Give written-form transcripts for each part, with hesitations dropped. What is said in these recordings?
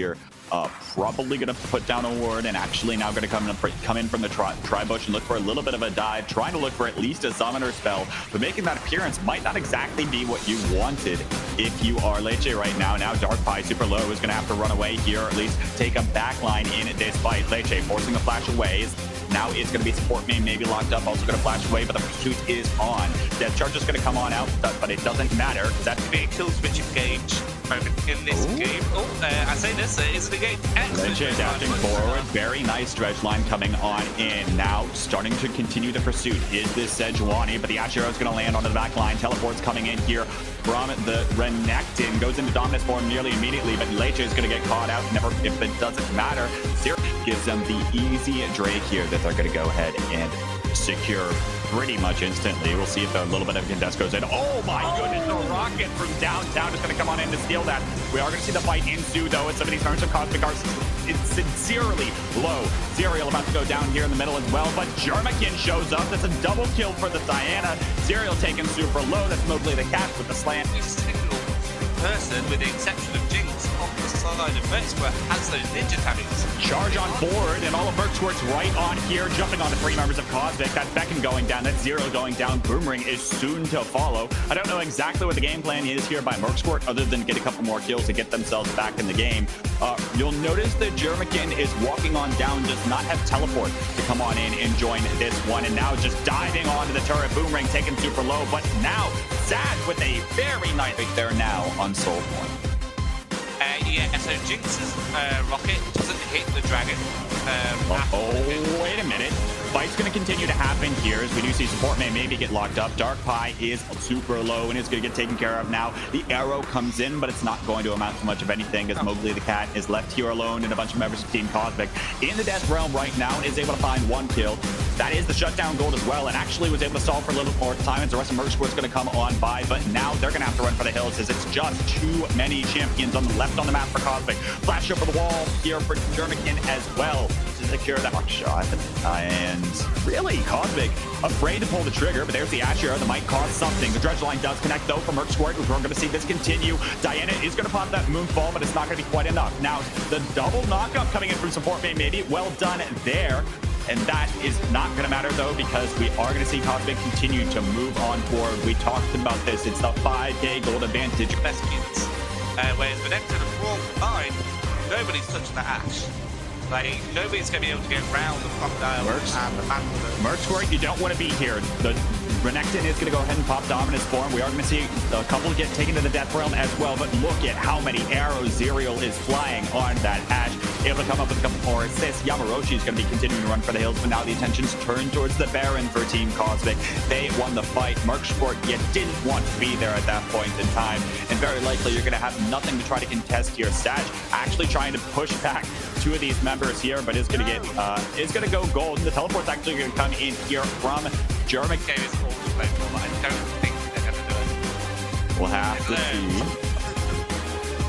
here. Probably going to put down a ward, and actually now going to come in from the tri-bush and look for a little bit of a dive, trying to look for at least a summoner spell, but making that appearance might not exactly be what you wanted if you are Leche right now. Now Dark Pie super low is going to have to run away here, or at least take a backline in this fight. Leche forcing the flash away. Now it's going to be support main, maybe locked up, also going to flash away, but the pursuit is on. Death Charge is going to come on out, but it doesn't matter. That's big kill switch engage moment in this game. I say this, is it a game? Excellent. Leche dashing forward. Very nice dredge line coming on in. Now starting to continue the pursuit is this Sejuani, but the Ash Arrow is going to land onto the back line. Teleport's coming in here from the Renekton. Goes into dominance form nearly immediately, but Leche is going to get caught out. Never, if it doesn't matter. Zero gives them the easy Drake here that they're going to go ahead and secure pretty much instantly. We'll see if a little bit of contest goes in. Oh my goodness, the rocket from downtown is going to come on in to steal that. We are going to see the fight ensue though, and some of these members of Cosmic are sincerely low. Zerial about to go down here in the middle as well, but Jermakin shows up. That's a double kill for the Diana. Zerial taken super low. That's Mowgli the Cat with the slant. Every single person, with the exception of Jinx, on the side of Merksquare has those ninja tabbies. Charge on board, and all of Merksquare's right on here, jumping on the three members of Cosmic. That Beacon going down, that Zero going down. Boomerang is soon to follow. I don't know exactly what the game plan is here by Merksquare, other than get a couple more kills to get themselves back in the game. You'll notice that Jermakin is walking on down, does not have teleport to come on in and join this one, and now just diving onto the turret. Boomerang taken super low, but now Sad with a very nice pick there now on Soulborn. Yeah, so Jinx's rocket doesn't hit the dragon. Wait a minute. Fight's going to continue to happen here as we do see support may maybe get locked up. Dark Pie is super low and is going to get taken care of now. The arrow comes in, but it's not going to amount to much of anything as Mowgli the Cat is left here alone and a bunch of members of Team Cosmic in the Death Realm right now and is able to find one kill. That is the shutdown gold as well, and actually was able to stall for a little more time as the rest of Merksquare is going to come on by, but now they're going to have to run for the hills as it's just too many champions on the left on the map for Cosmic. Flash over the wall here for Jermakin as well to secure that rock shot. And really, Cosmic afraid to pull the trigger, but there's the Ash Arrow that might cause something. The dredge line does connect though for Merksquare. We're going to see this continue. Diana is going to pop that Moonfall, but it's not going to be quite enough. Now, the double knockup coming in from support main, maybe well done there. And that is not going to matter, though, because we are going to see Cosmic continue to move on forward. We talked about this. It's the 5K gold advantage. Best units. Whereas Renekton and Brawl combined, nobody's touching the Ash. Like, nobody's going to be able to get around the crocodile and the man. Merksquare, you don't want to be here. The Renekton is going to go ahead and pop dominance form. We are going to see a couple get taken to the Death Realm as well, but look at how many arrows Zerial is flying on that Ash. Able to come up with a couple more assists. Yamaroshi is going to be continuing to run for the hills, but now the attention's turned towards the Baron for Team Cosmic. They won the fight. Merksquare, you didn't want to be there at that point in time, and very likely you're going to have nothing to try to contest here. Sag actually trying to push back two of these members here, but is going to get is going to go gold. The teleport's actually going to come in here from Jermakin. I don't think they're going to do it. We'll have to see.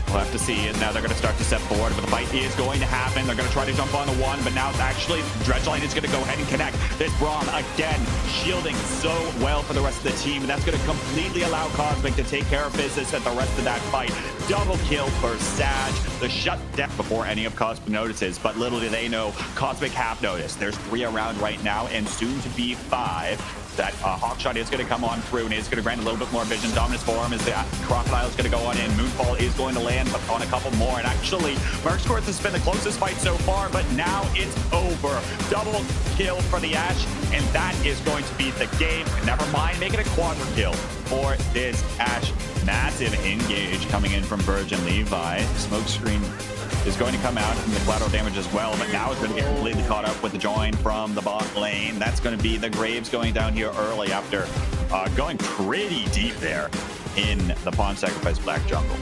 We'll have to see, and now they're going to start to step forward, but the fight is going to happen. They're going to try to jump on the one, but now it's actually Dredge Line is going to go ahead and connect. This Braum, again, shielding so well for the rest of the team, and that's going to completely allow Cosmic to take care of business at the rest of that fight. Double kill for Sag. The shutdown before any of Cosmic notices, but little do they know, Cosmic have noticed. There's 3 around right now, and soon to be 5. That Hawkshot is going to come on through and is going to grant a little bit more vision. Dominance form is the Crocodile is going to go on in. Moonfall is going to land, but on a couple more. And actually, Merksquare has been the closest fight so far, but now it's over. Double kill for the Ash, and that is going to be the game. Never mind, make it a quadra kill for this Ash. Massive engage coming in from Virgin Levi. Smokescreen is going to come out and the collateral damage as well, but now it's going to get completely caught up with the join from the bot lane. That's going to be the Graves going down here early after going pretty deep there in the Pawn Sacrifice Black Jungle.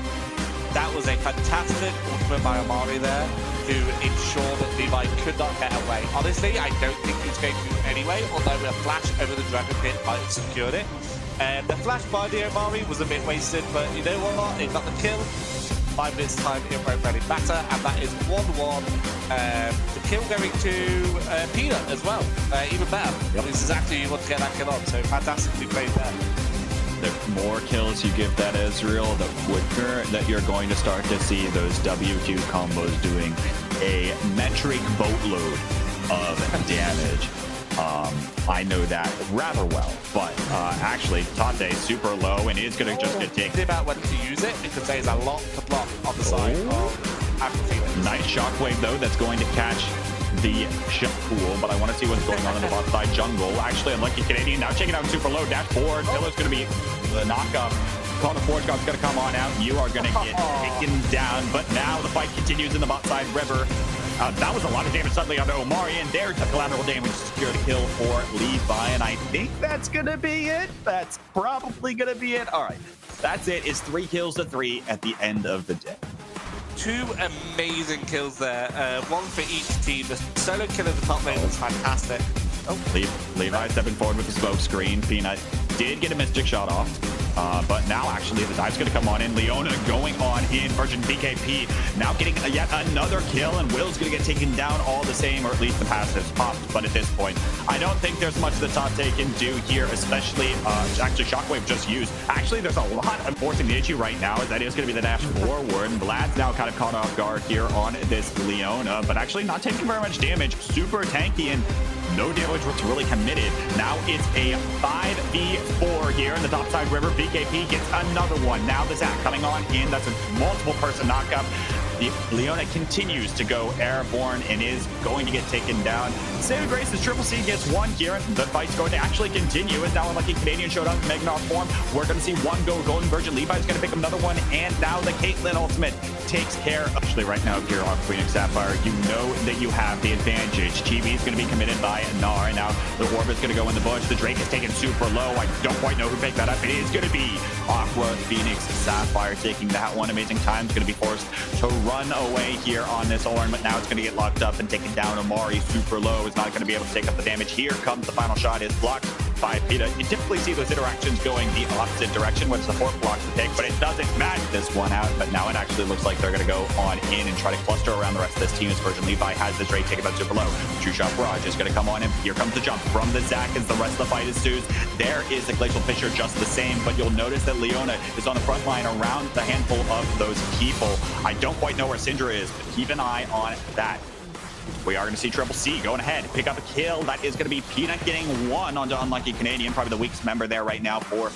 That was a fantastic ultimate by Amari there to ensure that Levi could not get away. Honestly, I don't think he's going to anyway, although a flash over the Dragon Pit might have secured it. The flash by the Amari was a bit wasted, but you know what? It got the kill. 5 minutes time, it won't really matter, and that is 1-1. The kill going to Peter as well, even better. Yep. This is actually you want to get that kill on, so fantastically played there. The more kills you give that Ezreal, the quicker that you're going to start to see those W2 combos doing a metric boatload of damage. I know that rather well, but actually Tate super low and is going to just get taken. About when to use it because there's a lot to block on the side of Aquafina. Nice shockwave though, that's going to catch the shot pool, but I want to see what's going on in the bot side jungle. Actually, unlucky Canadian now checking out super low dash forward. Pillar's going to be the knockup. Call the Forge God's going to come on out. You are going to get taken down, but now the fight continues in the bot side river. That was a lot of damage suddenly onto Omari, and there's the collateral damage to secure the kill for Levi, and I think that's going to be it. That's probably going to be it. All right, that's it. It's 3 kills to 3 at the end of the day. 2 amazing kills there, one for each team. The solo kill at the top lane was fantastic. Oh, Levi stepping forward with the smoke screen. Peanut did get a mystic shot off. But now actually the dive's going to come on in. Leona going on in. Virgin BKP now getting yet another kill, and Will's going to get taken down all the same, or at least the passive's popped. But at this point, I don't think there's much that Tate can do here, especially actually Shockwave just used. Actually, there's a lot of forcing the issue right now, as that is going to be the dash forward. Vlad's now kind of caught off guard here on this Leona, but actually not taking very much damage. Super tanky and no damage was really committed. Now it's a 5v4 here in the topside river. BKP gets another one. Now the Zac coming on in. That's a multiple person knockup. The Leona continues to go airborne and is going to get taken down. Saving Grace as Triple C gets one here, and the fight's going to actually continue. As now Unlucky Canadian showed up in Magnar form. We're going to see one go Golden Virgin. Levi's going to pick another one, and now the Caitlyn ultimate takes care of. Actually, right now, if you're on Phoenix Sapphire, you know that you have the advantage. Chibi is going to be committed by Nar, and now the Orbit's going to go in the bush. The Drake is taken super low. I don't quite know who picked that up. It is going to be Aqua Phoenix Sapphire taking that one. Amazing Time's going to be forced to run away here on this Ornn, but now it's going to get locked up and taken down. Amari super low is not going to be able to take up the damage. Here comes the final shot, is blocked by Peta. You typically see those interactions going the opposite direction when support blocks the take, but it doesn't match this one out. But now it actually looks like they're going to go on in and try to cluster around the rest of this team as Virgin Levi has this Drake taken out super low. True Shot Barrage is going to come on in. Here comes the jump from the Zac as the rest of the fight ensues. There is the Glacial Fissure just the same, but you'll notice that Leona is on the front line around the handful of those people. I don't quite know where Syndra is, but keep an eye on that. We are going to see Triple C going ahead, pick up a kill. That is going to be Peanut getting one onto Unlucky Canadian, probably the weakest member there right now for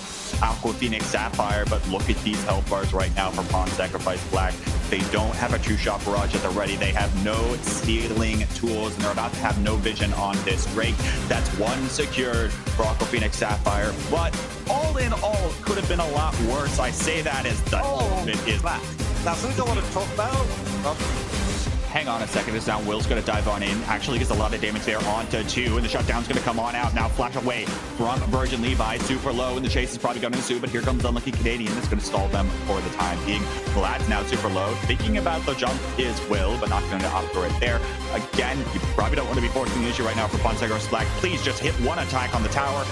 Aqua Phoenix Sapphire. But look at these health bars right now for Pawn Sacrifice Black. They don't have a True Shot Barrage at the ready. They have no stealing tools, and they're about to have no vision on this Drake. That's one secured for Aqua Phoenix Sapphire. But all in all, could have been a lot worse. I say that as the ultimate is back. That's something I want to talk about. Hang on a second, as now Will's going to dive on in. Actually gets a lot of damage there onto 2, and the shutdown's going to come on out. Now flash away from Virgin Levi, super low, and the chase is probably going to ensue, but here comes Unlucky Canadian. That's going to stall them for the time being. Vlad's now super low. Thinking about the jump is Will, but not going to opt for it there. Again, you probably don't want to be forcing the issue right now for Fonseca Black. Please just hit one attack on the tower.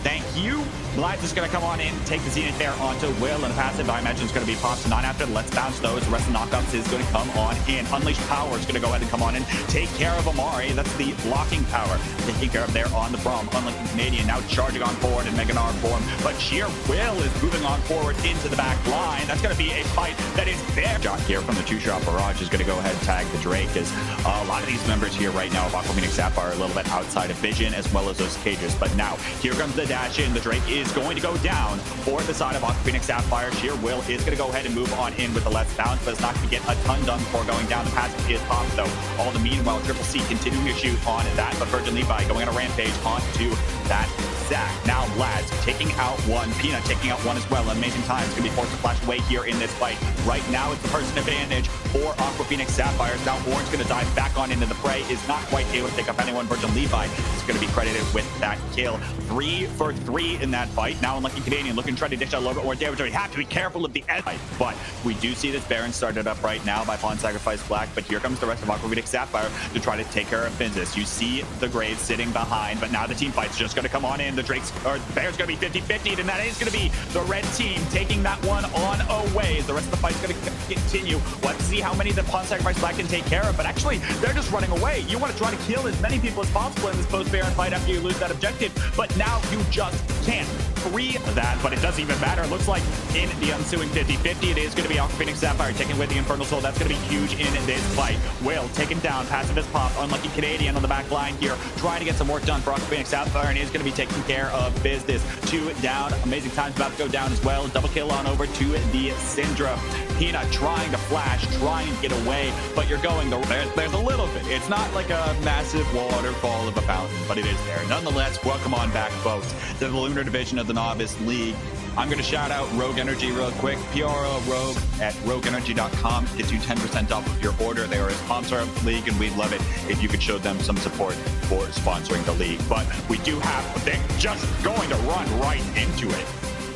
Thank you. Vlad's just going to come on in, take the Zenith there onto Will, and the passive, I imagine, is going to be popped. 9 after. Let's bounce those. The rest of the knockups is going to come on in. Unleashed Power is going to go ahead and come on in, take care of Amari. That's the blocking power taking care of there on the Braum. Unlucky Canadian now charging on forward in Meganar form, but Sheer Will is moving on forward into the back line. That's going to be a fight that is there. Shot here from the True Shot Barrage is going to go ahead and tag the Drake, as a lot of these members here right now of Aqua Phoenix Sapphire are a little bit outside of vision, as well as those cages. But now here comes the dash in. The Drake is going to go down for the side of Aqua Phoenix Sapphire. Sheer Will is going to go ahead and move on in with the Let's Bounce, but it's not going to get a ton done before going down. The passive is popped, though. All the meanwhile, Triple C continuing to shoot on that, but Virgin Levi going on a rampage onto that Zac. Now Vlad's taking out one, Peanut taking out one as well. Amazing Time's going to be forced to flash away here in this fight. Right now, it's the person advantage for Aqua Phoenix Sapphires. Now Orange going to dive back on into the fray, is not quite able to pick up anyone. Virgin Levi is going to be credited with that kill. 3 for 3 in that fight. Now Unlucky Canadian looking to try to dish out a little bit more damage. We have to be careful of the end fight, but we do see this Baron started up right now by Pawn Sacrifice Black, but here comes the rest of Aqua Phoenix Sapphire to try to take care of Finzis. You see the Graves sitting behind, but now the team fight's just going to come on in. The Drake's or Bear's going to be 50-50, and that is going to be the red team taking that one on away. The rest of the fight's going to continue. Let's see how many the Pawn Sacrifice Black can take care of, but actually, they're just running away. You want to try to kill as many people as possible in this post-Baron fight after you lose that objective, but now you just can't. free that, but it doesn't even matter. It looks like in the ensuing 50-50, it is going to be Alpha Phoenix Sapphire taking with the Infernal Soul. That's going to be huge in this fight. Will taken down, pacifist pop, unlucky Canadian on the back line here, trying to get some work done for Alpha Phoenix Sapphire, and is going to be taking care of business. 2 down, amazing times about to go down as well. Double kill on over to the Syndra. Peanut trying to flash, trying to get away, but you're going there's a little bit. It's not like a massive waterfall of a fountain, but it is there. Nonetheless, welcome on back, folks, to the Lunar division of the Novice League. I'm going to shout out Rogue Energy real quick. PRO Rogue at rogueenergy.com gets you 10% off of your order. They are a sponsor of the league, and we'd love it if you could show them some support for sponsoring the league. But we do have, they're just going to run right into it.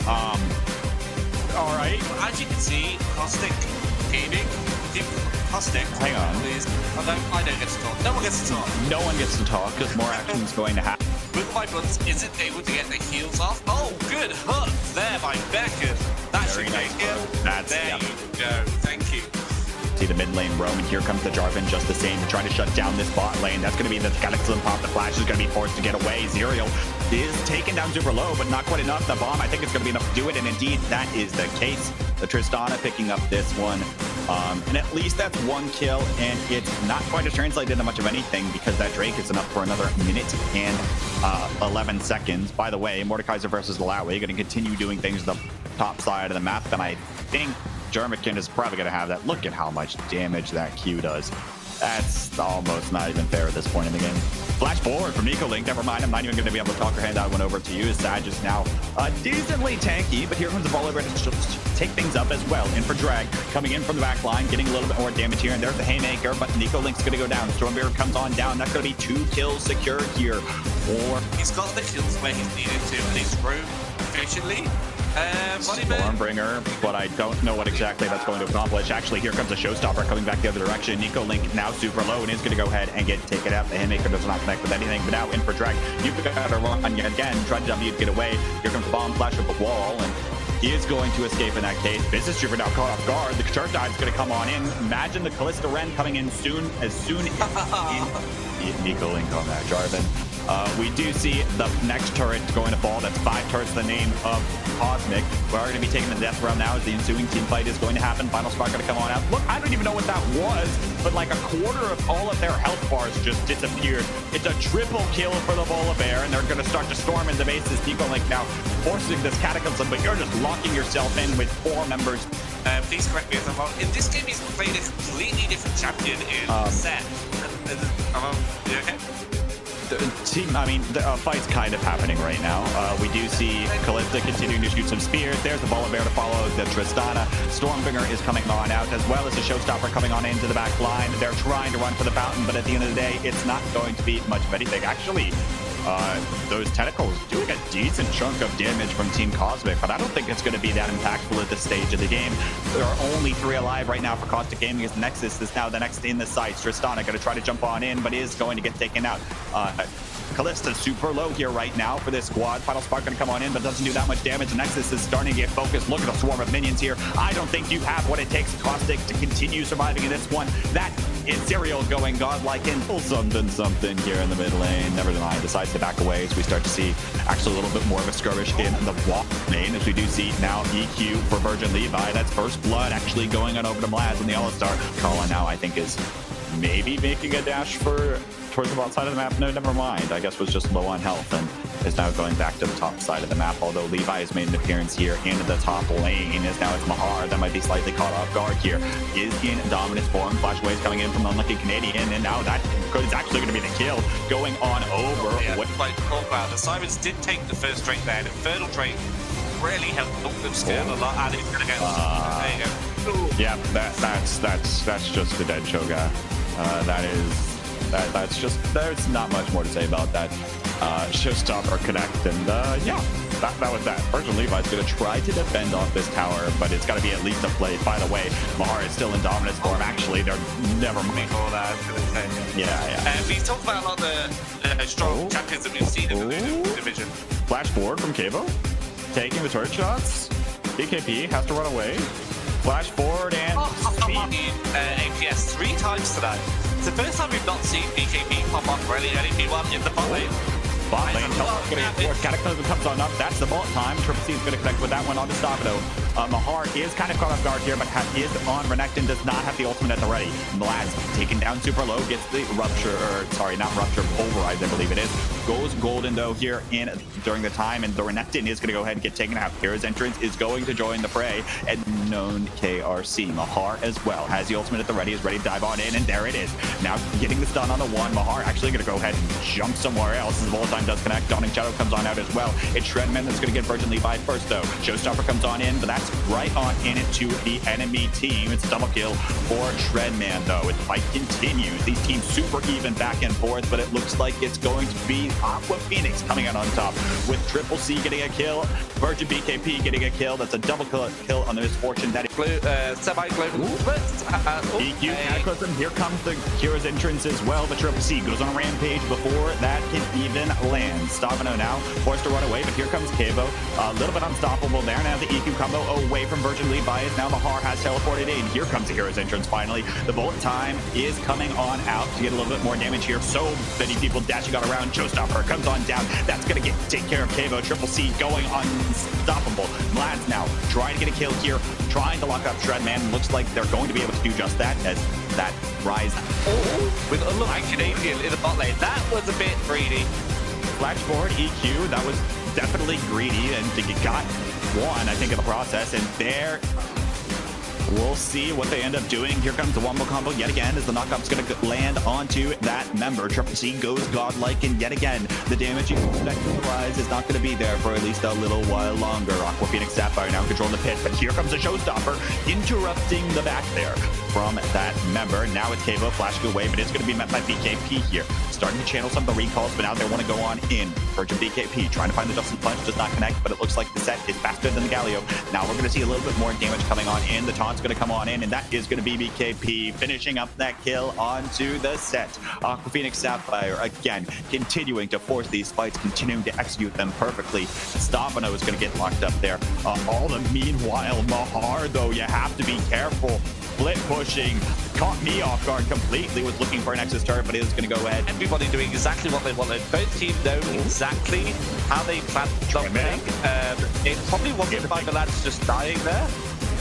All right. As you can see, Caustic gaming. Caustic. Hang on. Please. I don't get to talk. No one gets to talk. No one gets to talk because more action is going to happen. With my buttons, isn't able to get the heels off. Oh, good hook there by Beckett. That Very should nice make it. That's, there yep. you go. Thank you. See the mid lane roam, and here comes the Jarvan just the same to try to shut down this bot lane. That's going to be the Cataclysm pop. The Flash is going to be forced to get away. Zerial is taken down super low, but not quite enough. The bomb, I think it's going to be enough to do it, and indeed, that is the case. The Tristana picking up this one, and at least that's 1 kill, and it's not quite to translate into much of anything because that Drake isn't up for another minute and 11 seconds. By the way, Mordekaiser versus Malawi going to continue doing things to the top side of the map, and I think Jermican is probably going to have that. Look at how much damage that Q does. That's almost not even fair at this point in the game. Flash forward from Nico Link. Never mind, I'm not even going to be able to talk or hand that one over to you. Sag is now decently tanky, but here comes the ball over to take things up as well. In for Drag, coming in from the back line, getting a little bit more damage here, and there's the Haymaker, but Nico Link's going to go down. Stormbearer comes on down. That's going to be 2 kills secured here. He's got the kills where he's needed to, and he's roamed efficiently. Stormbringer, but I don't know what exactly that's going to accomplish. Actually, here comes a Showstopper coming back the other direction. Nico Link now super low and is going to go ahead and get taken out. The Haymaker does not connect with anything, but now in for Drag. You've got to run again, try to W to get away. Here comes the bomb, flash up the wall, and he is going to escape in that case. Business Trooper now caught off guard. The Church Dive is going to come on in. Imagine the Callista Ren coming in as soon as Nico Link on that Jarvan. We do see the next turret going to fall. That's 5 turrets, the name of Cosmic. We're going to be taking the death round now as the ensuing team fight is going to happen. Final Spark going to come on out. Look, I don't even know what that was, but like a quarter of all of their health bars just disappeared. It's a triple kill for the Volibear, and they're going to start to storm into bases. Nico Link now forcing this Cataclysm, but you're just locking yourself in with 4 members. Please correct me if I'm wrong. In this game, he's played a completely different champion in set. You okay? The fight's kind of happening right now. We do see Callista continuing to shoot some spears. There's the Volibear to follow the Tristana. Stormbringer is coming on out, as well as the Showstopper coming on into the back line. They're trying to run for the fountain, but at the end of the day, it's not going to be much of anything. Actually, those tentacles doing a decent chunk of damage from Team Cosmic, but I don't think it's going to be that impactful at this stage of the game. There are only 3 alive right now for Caustic Gaming, as Nexus is now the next in the site. Tristana going to try to jump on in, but is going to get taken out. Callista super low here right now for this squad. Final Spark going to come on in, but doesn't do that much damage. Nexus is starting to get focused. Look at the swarm of minions here. I don't think you have what it takes, Caustic, to continue surviving in this one. That is Zerial going godlike and something here in the mid lane. Never mind, decides to back away as we start to see actually a little bit more of a skirmish in the walk lane, as we do see now EQ for Virgin Levi. That's first blood actually going on over to Mlaz in the All-Star. Colin now, I think, is maybe making a dash towards the bottom side of the map. No, never mind. I guess was just low on health and is now going back to the top side of the map. Although Levi has made an appearance here in the top lane, as now it's Mahar that might be slightly caught off guard here. Is in dominant form. Flash waves coming in from the unlucky Canadian, and now that is actually going to be the kill going on over. Yeah, like the Sirens did take the first Drake there. The Infernal Drake really helped them scale a lot, and it's going to go. There you go. Ooh. Yeah, that's just the dead Cho'Gath. That's just, there's not much more to say about that. Showstopper connect, and yeah, that was that. Virgil Levi's going to try to defend off this tower, but it's got to be at least a play. By the way, Mahar is still in dominance form. Actually, they're never before that. Yeah. We've talked about a lot of the strong champions that we've seen in the division. Flash forward from Cavo, taking the turret shots. BKP has to run away. Flash forward and APS 3 times today. It's the first time we've not seen BKP pop up really any P1 in the bot lane. Bot lane, Cataclysm comes on up. That's the bullet time. Triple C is going to connect with that one on the Stavino. Mahar is kind of caught off guard here, but is on Renekton, does not have the ultimate at the ready. Mlad's taken down super low, gets the rupture, or sorry, not rupture, pulverize, I believe it is. Goes golden though here during the time, and the Renekton is going to go ahead and get taken out. Hero's entrance is going to join the fray, and known KRC. Mahar as well has the ultimate at the ready, is ready to dive on in, and there it is. Now getting the stun on the one. Mahar actually going to go ahead and jump somewhere else as the time does connect. Dawning Shadow comes on out as well. It's Shredman that's going to get Virgin Levi first though. Showstopper comes on in, but that's right on into the enemy team. It's a double kill for Shredman though. The fight continues. These teams super even back and forth, but it looks like it's going to be Aqua Phoenix coming out on top with Triple C getting a kill, Virgin BKP getting a kill. That's a double kill on the Misfortune. That is semi-global EQ Cataclysm. Here comes the Kira's entrance as well. The Triple C goes on a rampage before that can even land. Stavino now forced to run away, but here comes Kavo. A little bit unstoppable there. Now the EQ combo away from Virgin Levi is now Mahar has teleported in. Here comes the Hero's entrance finally. The bullet time is coming on out to get a little bit more damage here. So many people dashing on around. Showstopper comes on down. That's going to take care of Kavo. Triple C going unstoppable. Mlad's now trying to get a kill here, trying to lock up Shredman. Looks like they're going to be able to do just that as that rise. With unlike Canadian in the bot lane. That was a bit greedy. Flash forward EQ, that was definitely greedy, and got one, I think, in the process. And there, we'll see what they end up doing. Here comes the wombo combo yet again as the knockup's going to land onto that member. Triple C goes godlike, and yet again, the damage you expect from the rise is not going to be there for at least a little while longer. Aqua Phoenix Sapphire now controlling the pit, but here comes the Showstopper, interrupting the back there from that member. Now it's Kavo flashing away, but it's going to be met by BKP here. Starting to channel some of the recalls, but now they want to go on in. Virgin BKP trying to find the Dustin Punch, does not connect, but it looks like the set is faster than the Galio. Now we're going to see a little bit more damage coming on in. The taunt's going to come on in, and that is going to be BKP finishing up that kill onto the set. Aqua Phoenix Sapphire again continuing to force these fights, continuing to execute them perfectly. Stavino is going to get locked up there. All the meanwhile, Mahar though, you have to be careful. Split pushing caught me off guard completely. Was looking for an Nexus turret, but it is going to go ahead. Everybody doing exactly what they wanted. Both teams know exactly how they planned something. It probably wasn't by the lads just dying there.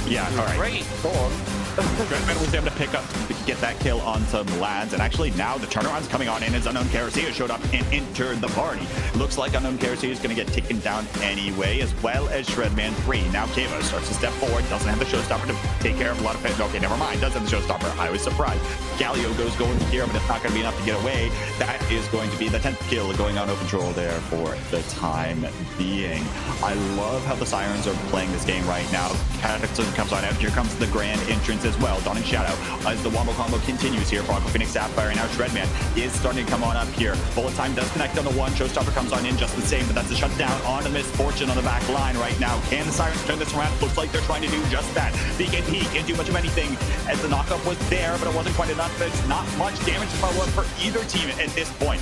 Yeah, all right. Great form. Shredman was able to get that kill on some lads, and actually now the turnaround's coming on in as Unknown KRC has showed up and entered the party. Looks like Unknown KRC is going to get taken down anyway, as well as Shredman 3. Now Kavo starts to step forward, doesn't have the Showstopper to take care of a lot of it. Okay, never mind, does have the Showstopper. I was surprised. Galio goes going here, but it's not going to be enough to get away. That is going to be the 10th kill going on no control there for the time being. I love how the Sirens are playing this game right now. Cataclysm comes on out. Here comes the grand entrance as well. Dawning Shadow as the wombo combo continues here for Aqua Phoenix Sapphire. Now Shredman is starting to come on up here. Bullet time does connect on the one. Showstopper comes on in just the same, but that's a shutdown on the Misfortune on the back line right now. Can the Sirens turn this around? Looks like they're trying to do just that. BKP can't do much of anything as the knockup was there, but it wasn't quite enough. It's not much damage to follow up for either team at this point.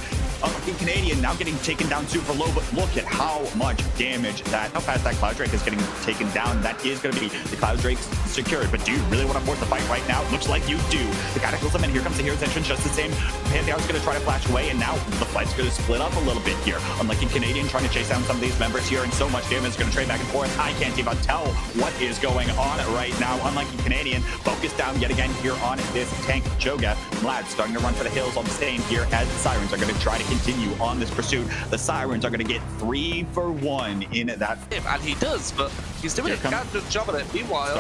Canadian now getting taken down super low, but look at how much damage how fast that Cloud Drake is getting taken down. That is going to be the Cloud Drake secured, but do you really want to force the fight right now? Looks like you do. The Cataclysm, and here comes the Hero's entrance just the same. Pantheon's going to try to flash away, and now the fight's going to split up a little bit here. Unlike in Canadian trying to chase down some of these members here, and so much damage is going to trade back and forth. I can't even tell what is going on right now. Unlike in Canadian, focus down yet again here on this tank Choga. Mlad starting to run for the hills on the same here as the Sirens are going to try to continue on this pursuit. The Sirens are going to get 3 for 1 in that. And he does, but he's doing a good job at it. Meanwhile,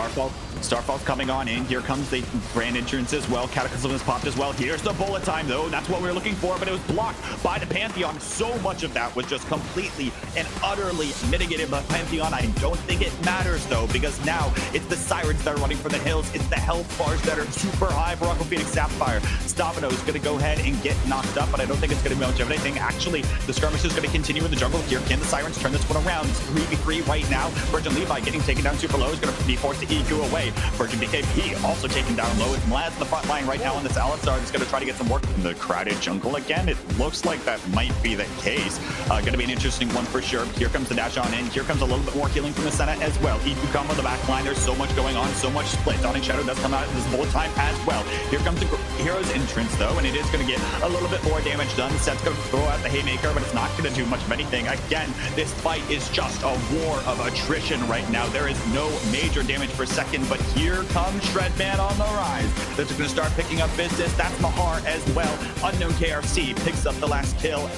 Starfall's coming on in. Here comes the grand entrance as well. Cataclysm is popped as well. Here's the bullet time though. That's what we were looking for, but it was blocked by the Pantheon. So much of that was just completely and utterly mitigated by Pantheon. I don't think it matters though, because now it's the Sirens that are running for the hills. It's the health bars that are super high for Aqua Phoenix Sapphire. Stavino is going to go ahead and get knocked up, but I don't think it's going to be much of anything. Actually, the skirmish is going to continue in the jungle here. Can the Sirens turn this one around? It's 3v3 right now. Virgin Levi Levi getting taken down super low is going to be forced to EQ away. Virgin BKP also taken down low. It's Mlad's in the front line right now on this Alistar is going to try to get some work in the crowded jungle again. It looks like that might be the case. Going to be an interesting one for sure. Here comes the dash on in. Here comes a little bit more healing from the Senna as well. EQ combo the back line. There's so much going on, so much split. Dawning Shadow does come out at this bullet time as well. Here comes the hero's entrance though, and it is going to get a little bit more damage done. Set's going to throw out the haymaker, but it's not going to do much of anything. Again, this fight is just a war of attrition right now. There is no major damage per second, but here comes Shredman on the rise. That's going to start picking up business. That's Mahar as well. Unknown KRC picks up the last kill.